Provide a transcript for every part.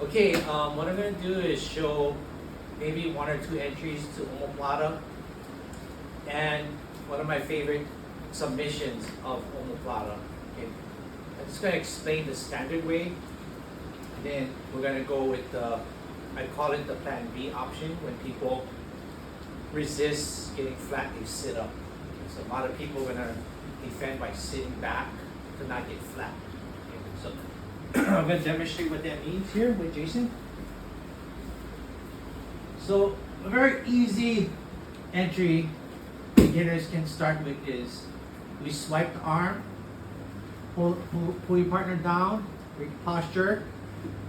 Okay, what I'm going to do is show maybe one or two entries to omoplata and one of my favorite submissions of omoplata. Okay, I'm just going to explain the standard way, and then we're going to go with the, I call it the plan B option. When people resist getting flat, they sit up. Okay, so a lot of people are going to defend by sitting back to not get flat. Okay, so I'm going to demonstrate what that means here with Jason. So a very easy entry beginners can start with is we swipe the arm, pull your partner down, break posture,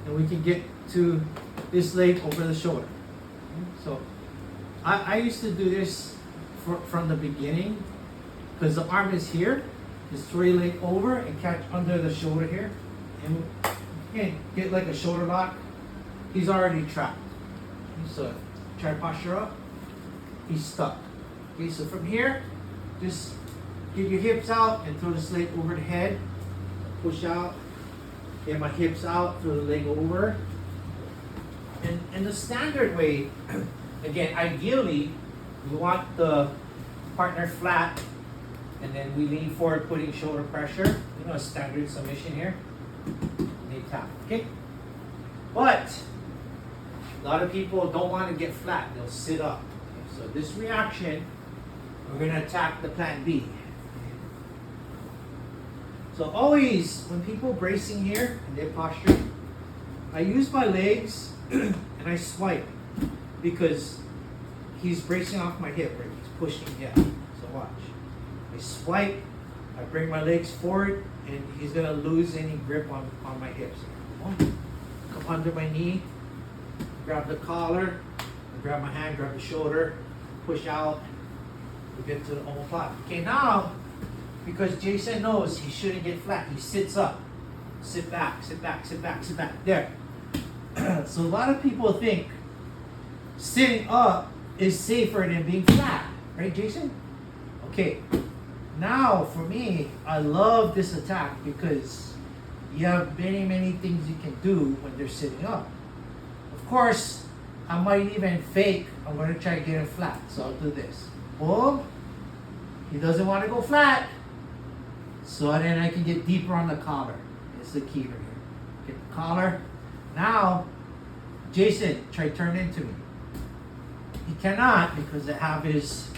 and we can get to this leg over the shoulder. So I used to do this from the beginning because the arm is here. Just throw your leg over and catch under the shoulder here. And again, get like a shoulder lock. He's already trapped. So try to posture up. He's stuck. Okay, so from here, just get your hips out and throw this leg over the head. Push out. Get my hips out, throw the leg over. And the standard way, again, ideally, we want the partner flat, and then we lean forward, putting shoulder pressure. You know, a standard submission here. They tap, okay? But a lot of people don't want to get flat. They'll sit up. Okay? So this reaction, we're going to attack the plan B. So always, when people bracing here in their posture, I use my legs and I swipe because he's bracing off my hip, right? He's pushing down. So watch. I swipe, I bring my legs forward, and he's going to lose any grip on my hips. Come under my knee, grab the collar, grab my hand, grab the shoulder, push out, we get to the omoplata. Okay, now, because Jason knows he shouldn't get flat, he sits up. Sit back, sit back, sit back, sit back. There. So a lot of people think sitting up is safer than being flat. Right, Jason? Okay. Now, for me, I love this attack because you have many things you can do when they're sitting up. Of course, I might even fake. I'm going to try to get him flat. So I'll do this. Boom. He doesn't want to go flat. So then I can get deeper on the collar. It's the key right here. Get the collar. Now, Jason, try to turn into me. He cannot because I have his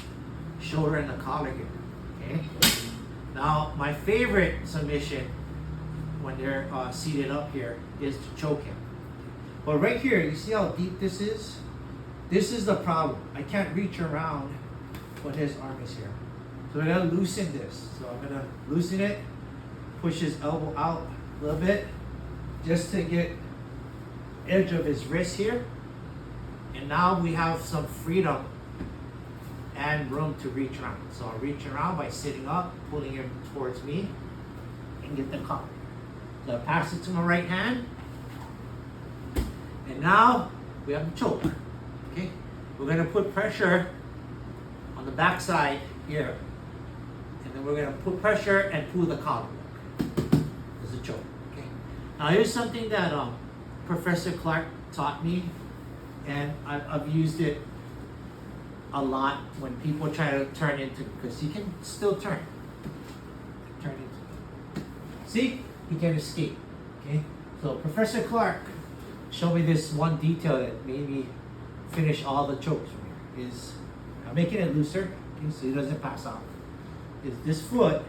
shoulder and the collar here. Okay. Now, my favorite submission when they're seated up here is to choke him. But right here, you see how deep this is? This is the problem. I can't reach around when his arm is here. So I'm going to loosen this. So I'm going to loosen it, push his elbow out a little bit, just to get edge of his wrist here. And now we have some freedom and room to reach around. So I'll reach around by sitting up, pulling him towards me, and get the collar. So I pass it to my right hand. And now we have the choke. Okay? We're going to put pressure on the backside here. And then we're going to put pressure and pull the collar. There's a choke. Okay? Now here's something that Professor Clark taught me, and I've used it a lot when people try to turn into, because he can still turn into. See, he can escape. Okay, so Professor Clark showed me this one detail that made me finish all the chokes from here. Is I'm making it looser, okay, so he doesn't pass out. Is this foot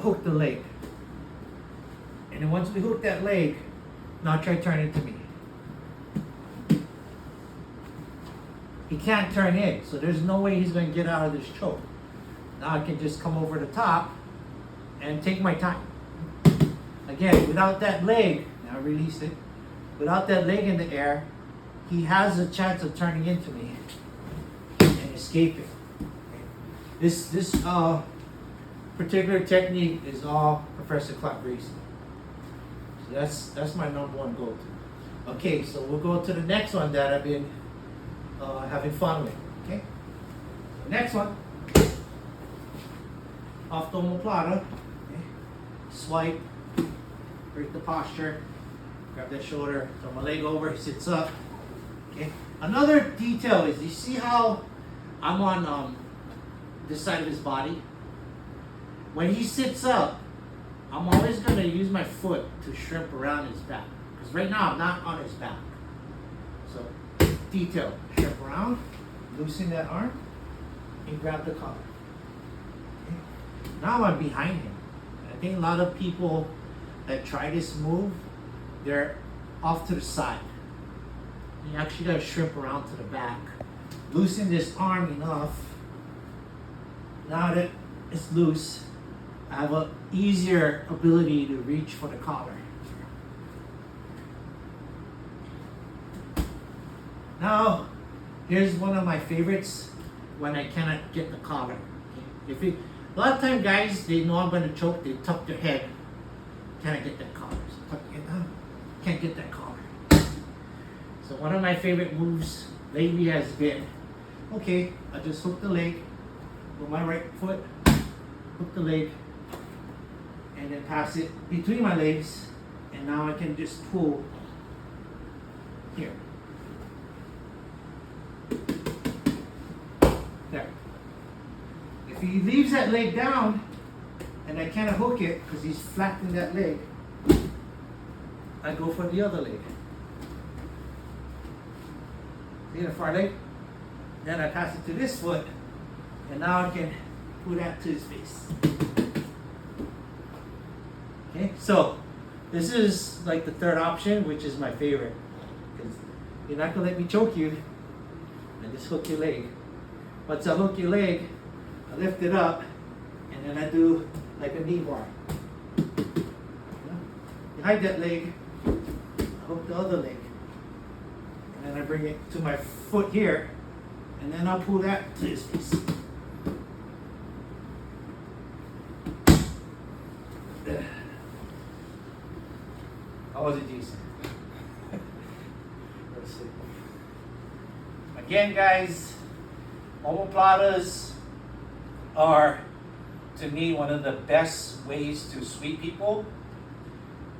hook the leg, and then once we hook that leg, now try to turn into me. He can't turn in, so there's no way he's going to get out of this choke. Now I can just come over the top and take my time. Again, without that leg, now release it. Without that leg in the air, he has a chance of turning into me and escaping. This particular technique is all Professor Clark Grayson. So that's my number one go-to. Okay, so we'll go to the next one that I've been having fun with. Okay, next one, off the omoplata. Okay. Swipe, break the posture, Grab that shoulder, throw my leg over, he sits up. Okay. Another detail is, you see how I'm on this side of his body? When he sits up, I'm always going to use my foot to shrimp around his back. Because right now I'm not on his back. So, detail, shrimp around, loosen that arm, and grab the collar. Okay. Now I'm behind him. I think a lot of people that try this move, they're off to the side. You actually got to shrimp around to the back. Loosen this arm enough. Now that it's loose, I have an easier ability to reach for the collar. Now, here's one of my favorites when I cannot get the collar. If it, a lot of time guys, they know I'm going to choke, they tuck their head. Can I get that collar? So tuck it down. Can't get that collar. So one of my favorite moves lately has been, okay, I just hook the leg with my right foot, hook the leg, and then pass it between my legs, and now I can just pull here. There. If he leaves that leg down, and I can't hook it because he's flattening that leg, I go for the other leg. See the far leg? Then I pass it to this foot, and now I can put that to his face. Okay, so this is like the third option, which is my favorite. Because you're not gonna let me choke you. I just hook your leg. Once I hook your leg, I lift it up, and then I do like a knee bar. You hide that leg, I hook the other leg. And then I bring it to my foot here, and then I'll pull that to his face. How was it, Jason? Let's see. Again, guys, omoplatas are, to me, one of the best ways to sweep people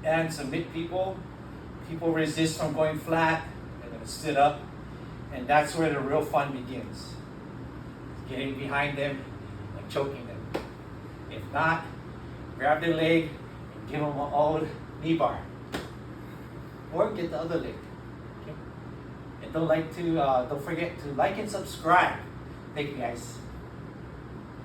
and submit people. People resist from going flat. Sit up, and that's where the real fun begins. Getting behind them and choking them. If not, grab their leg and give them an old knee bar, or get the other leg. Okay? And don't forget to like and subscribe. Thank you, guys.